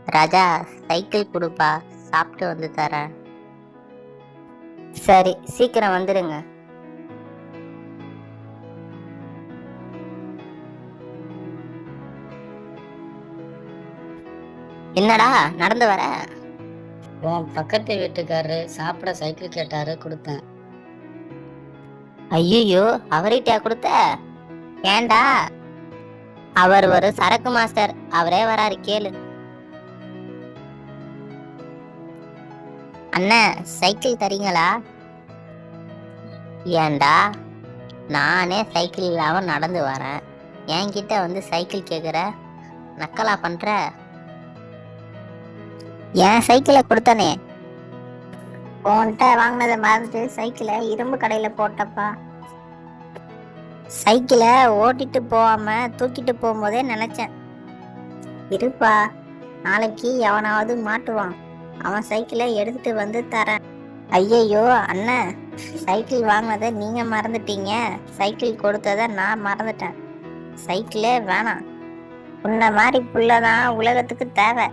ராஜா, cycle கொடுப்பா, சாப்பிட்டு வந்து தரேன். சரி, சீக்கிரம் வந்துடுங்க. என்னடா நடந்து வர? உன் பக்கத்து வீட்டுக்காரரு சாப்பிட சைக்கிள் கேட்டாரு, கொடுத்தேன். ஐயோ, அவர்கிட்டயா கொடுத்த? ஏண்டா? அவர் ஒரு சரக்கு மாஸ்டர், அவரே வராரு, கேளு. அண்ணா, சைக்கிள் தரீங்களா? ஏண்டா, நானே சைக்கிள் இல்லாம நடந்து வரேன், என்கிட்ட வந்து சைக்கிள் கேக்குற? நக்கலா பண்ற? என் சைக்கிளை கொடுத்தனே. உன்கிட்ட வாங்கினதை மறந்துட்டு சைக்கிளை இரும்பு கடையில போட்டப்பா. சைக்கிளை ஓட்டிட்டு போகாம தூக்கிட்டு போகும்போதே நினைச்சேன், இருப்பா, நாளைக்கு எவனாவது மாட்டுவான், அவன் சைக்கிளை எடுத்துட்டு வந்து தரேன். ஐயையோ அண்ணன், சைக்கிள் வாங்கினதை நீங்க மறந்துட்டீங்க, சைக்கிள் கொடுத்ததை நான் மறந்துட்டேன். சைக்கிளே வேணாம். உன்ன மாதிரி புள்ளதான் உலகத்துக்கு தேவை.